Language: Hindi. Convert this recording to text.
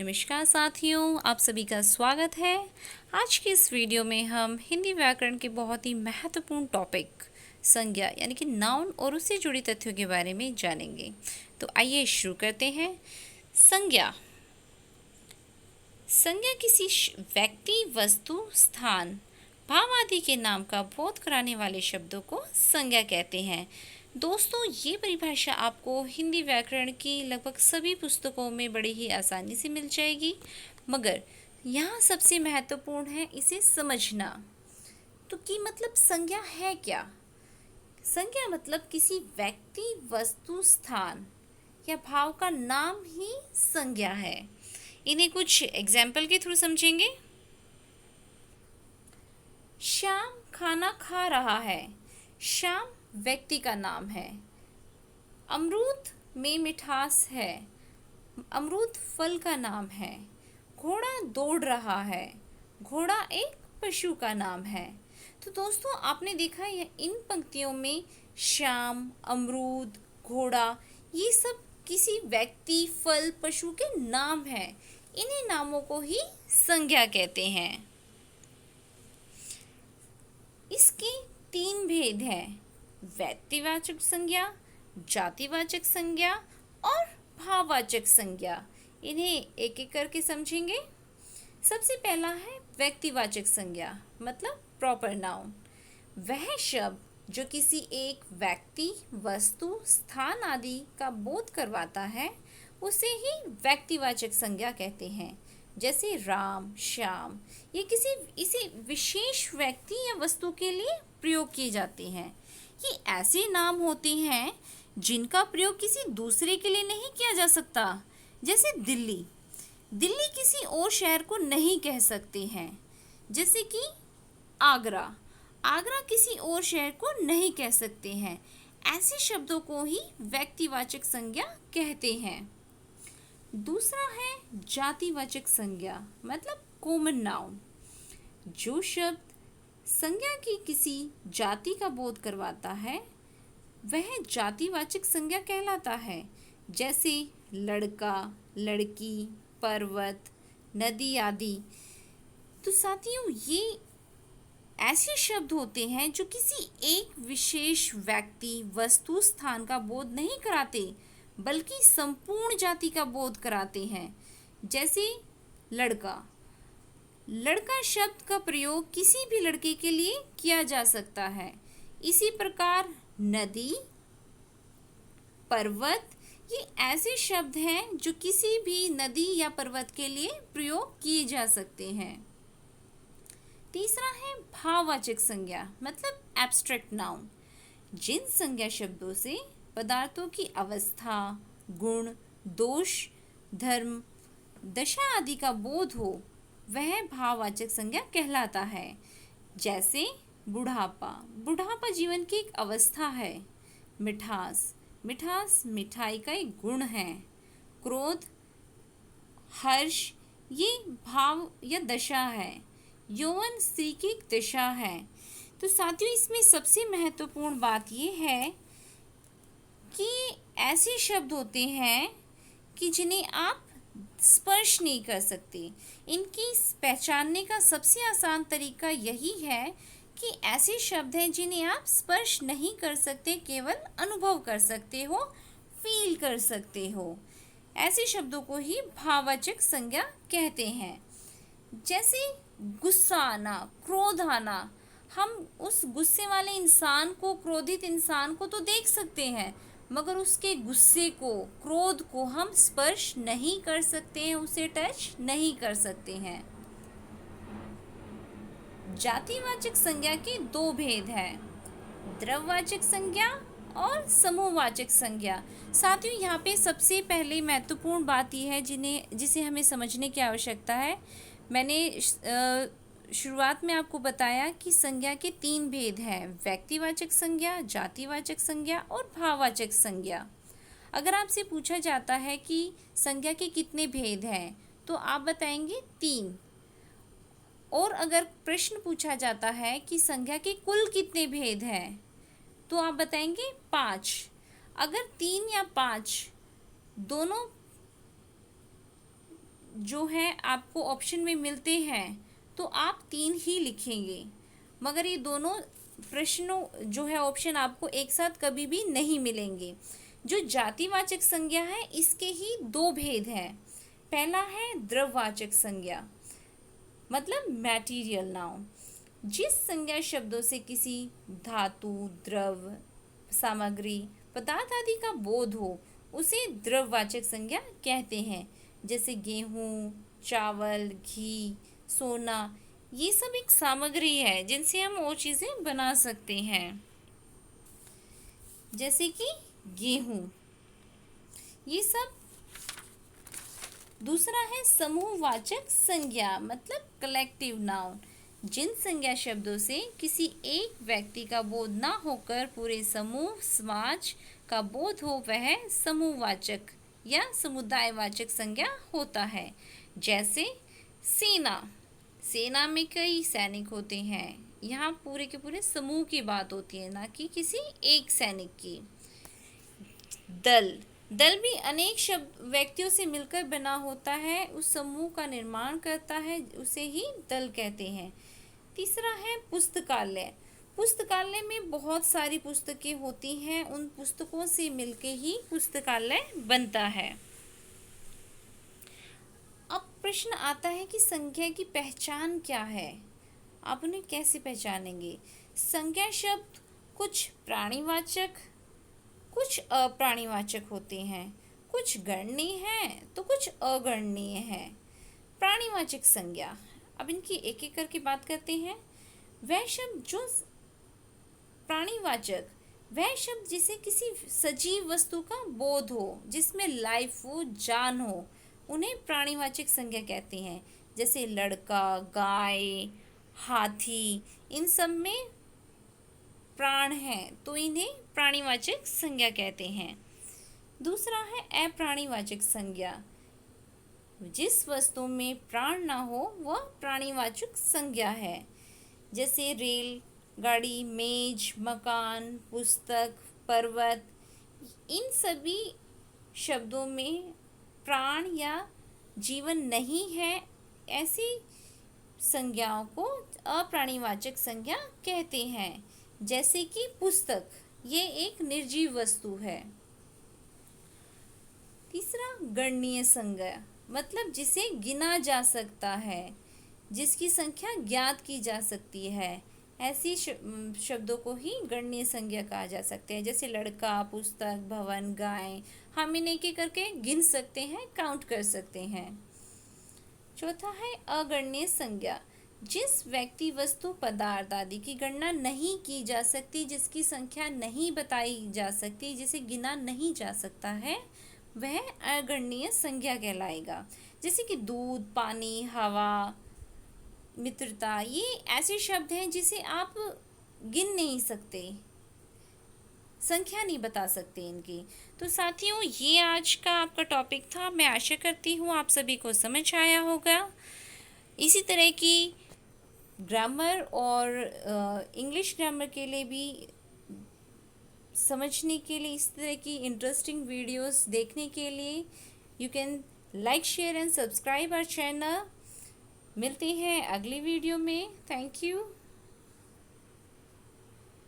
नमस्कार साथियों, आप सभी का स्वागत है। आज की इस वीडियो में हम हिंदी व्याकरण के बहुत ही महत्वपूर्ण टॉपिक संज्ञा यानी कि नाउन और उससे जुड़ी तथ्यों के बारे में जानेंगे। तो आइए शुरू करते हैं। संज्ञा संज्ञा किसी व्यक्ति, वस्तु, स्थान, भाव आदि के नाम का बोध कराने वाले शब्दों को संज्ञा कहते हैं। दोस्तों, ये परिभाषा आपको हिंदी व्याकरण की लगभग सभी पुस्तकों में बड़ी ही आसानी से मिल जाएगी, मगर यहाँ सबसे महत्वपूर्ण है इसे समझना। तो कि मतलब संज्ञा है क्या? संज्ञा मतलब किसी व्यक्ति, वस्तु, स्थान या भाव का नाम ही संज्ञा है। इन्हें कुछ एग्जाम्पल के थ्रू समझेंगे। श्याम खाना खा रहा है। श्याम व्यक्ति का नाम है। अमरूद में मिठास है। अमरूद फल का नाम है। घोड़ा दौड़ रहा है। घोड़ा एक पशु का नाम है। तो दोस्तों, आपने देखा है इन पंक्तियों में श्याम, अमरूद, घोड़ा, ये सब किसी व्यक्ति, फल, पशु के नाम हैं। इन्हीं नामों को ही संज्ञा कहते हैं। इसके 3 भेद हैं: व्यक्तिवाचक संज्ञा, जातिवाचक संज्ञा और भाववाचक संज्ञा। इन्हें एक एक करके समझेंगे। सबसे पहला है व्यक्तिवाचक संज्ञा, मतलब प्रॉपर नाउन। वह शब्द जो किसी एक व्यक्ति, वस्तु, स्थान आदि का बोध करवाता है, उसे ही व्यक्तिवाचक संज्ञा कहते हैं। जैसे राम, श्याम, ये इसी विशेष व्यक्ति या वस्तु के लिए प्रयोग किए जाते हैं। ये ऐसे नाम होते हैं जिनका प्रयोग किसी दूसरे के लिए नहीं किया जा सकता। जैसे दिल्ली, दिल्ली किसी और शहर को नहीं कह सकते हैं। जैसे कि आगरा, आगरा किसी और शहर को नहीं कह सकते हैं। ऐसे शब्दों को ही व्यक्तिवाचक संज्ञा कहते हैं। दूसरा है जातिवाचक संज्ञा, मतलब कॉमन नाउन। जो शब्द संज्ञा की किसी जाति का बोध करवाता है, वह जातिवाचक संज्ञा कहलाता है। जैसे लड़का, लड़की, पर्वत, नदी आदि। तो साथियों, ये ऐसे शब्द होते हैं जो किसी एक विशेष व्यक्ति, वस्तु, स्थान का बोध नहीं कराते, बल्कि संपूर्ण जाति का बोध कराते हैं। जैसे लड़का, लड़का शब्द का प्रयोग किसी भी लड़के के लिए किया जा सकता है। इसी प्रकार नदी, पर्वत, ये ऐसे शब्द हैं जो किसी भी नदी या पर्वत के लिए प्रयोग किए जा सकते हैं। तीसरा है भाववाचक संज्ञा, मतलब एब्स्ट्रैक्ट नाउन। जिन संज्ञा शब्दों से पदार्थों की अवस्था, गुण, दोष, धर्म, दशा आदि का बोध हो, वह भाववाचक संज्ञा कहलाता है। जैसे बुढ़ापा, बुढ़ापा जीवन की एक अवस्था है। मिठास, मिठास मिठाई का एक गुण है। क्रोध, हर्ष, ये भाव या दशा है। यौवन स्त्री की एक दशा है। तो साथियों, इसमें सबसे महत्वपूर्ण बात ये है कि ऐसे शब्द होते हैं कि जिन्हें आप स्पर्श नहीं कर सकते। इनकी पहचानने का सबसे आसान तरीका यही है कि ऐसे शब्द हैं जिन्हें आप स्पर्श नहीं कर सकते, केवल अनुभव कर सकते हो, फील कर सकते हो। ऐसे शब्दों को ही भाववाचक संज्ञा कहते हैं। जैसे गुस्सा आना, क्रोध आना। हम उस गुस्से वाले इंसान को, क्रोधित इंसान को तो देख सकते हैं, मगर उसके गुस्से को, क्रोध को हम स्पर्श नहीं कर सकते हैं, उसे टच नहीं कर सकते हैं। जातिवाचक संज्ञा के 2 भेद हैं: द्रव्यवाचक संज्ञा और समूहवाचक संज्ञा। साथियों, यहाँ पे सबसे पहले महत्वपूर्ण बात यह है जिसे हमें समझने की आवश्यकता है। मैंने शुरुआत में आपको बताया कि संज्ञा के 3 भेद हैं: व्यक्तिवाचक संज्ञा, जातिवाचक संज्ञा और भाववाचक संज्ञा। अगर आपसे पूछा जाता है कि संज्ञा के कितने भेद हैं, तो आप बताएंगे 3। और अगर प्रश्न पूछा जाता है कि संज्ञा के कुल कितने भेद हैं, तो आप बताएंगे 5। अगर 3 या 5 दोनों जो है आपको ऑप्शन में मिलते हैं तो आप 3 ही लिखेंगे, मगर ये दोनों प्रश्नों जो है ऑप्शन आपको एक साथ कभी भी नहीं मिलेंगे। जो जातिवाचक संज्ञा है इसके ही 2 भेद हैं। पहला है द्रववाचक संज्ञा, मतलब मैटीरियल नाउन। जिस संज्ञा शब्दों से किसी धातु, द्रव, सामग्री, पदार्थ आदि का बोध हो उसे द्रववाचक संज्ञा कहते हैं। जैसे गेहूँ, चावल, घी, सोना, ये सब एक सामग्री है जिनसे हम और चीज़ें बना सकते हैं। जैसे कि गेहूँ, ये सब। दूसरा है समूहवाचक संज्ञा, मतलब कलेक्टिव नाउन। जिन संज्ञा शब्दों से किसी एक व्यक्ति का बोध ना होकर पूरे समूह, समाज का बोध हो वह समूहवाचक या समुदायवाचक संज्ञा होता है। जैसे सेना, सेना में कई सैनिक होते हैं, यहाँ पूरे के पूरे समूह की बात होती है, ना कि किसी एक सैनिक की। दल, दल भी अनेक शब्द व्यक्तियों से मिलकर बना होता है, उस समूह का निर्माण करता है, उसे ही दल कहते हैं। तीसरा है पुस्तकालय। पुस्तकालय में बहुत सारी पुस्तकें होती हैं, उन पुस्तकों से मिलके ही पुस्तकालय बनता है। अब प्रश्न आता है कि संज्ञा की पहचान क्या है, आप उन्हें कैसे पहचानेंगे। संज्ञा शब्द कुछ प्राणीवाचक, कुछ अप्राणीवाचक होते हैं, कुछ गणनीय हैं तो कुछ अगणनीय हैं। प्राणीवाचक संज्ञा, अब इनकी एक एक करके बात करते हैं। वह शब्द जो प्राणीवाचक, वह शब्द जिसे किसी सजीव वस्तु का बोध हो, जिसमें लाइफ हो, जान हो, उन्हें प्राणीवाचक संज्ञा कहते हैं। जैसे लड़का, गाय, हाथी, इन सब में प्राण है तो इन्हें प्राणीवाचक संज्ञा कहते हैं। दूसरा है अप्राणीवाचक संज्ञा, जिस वस्तु में प्राण ना हो वह प्राणीवाचक संज्ञा है। जैसे रेल गाड़ी, मेज, मकान, पुस्तक, पर्वत, इन सभी शब्दों में प्राण या जीवन नहीं है, ऐसी संज्ञाओं को अप्राणीवाचक संज्ञा कहते हैं। जैसे कि पुस्तक, ये एक निर्जीव वस्तु है। तीसरा गणनीय संज्ञा, मतलब जिसे गिना जा सकता है, जिसकी संख्या ज्ञात की जा सकती है, ऐसी शब्दों को ही गणनीय संज्ञा कहा जा सकता है। जैसे लड़का, पुस्तक, भवन, गाय, हम इन्हें एक एक करके गिन सकते हैं, काउंट कर सकते हैं। चौथा है अगणनीय संज्ञा, जिस व्यक्ति, वस्तु, पदार्थ आदि की गणना नहीं की जा सकती, जिसकी संख्या नहीं बताई जा सकती, जिसे गिना नहीं जा सकता है, वह अगणनीय संज्ञा कहलाएगा। जैसे कि दूध, पानी, हवा, मित्रता, ये ऐसे शब्द हैं जिसे आप गिन नहीं सकते, संख्या नहीं बता सकते इनकी। तो साथियों, ये आज का आपका टॉपिक था। मैं आशा करती हूँ आप सभी को समझ आया होगा। इसी तरह की ग्रामर और इंग्लिश ग्रामर के लिए भी समझने के लिए, इस तरह की इंटरेस्टिंग वीडियोस देखने के लिए you can like, share and subscribe our channel. मिलते हैं अगली वीडियो में। Thank you.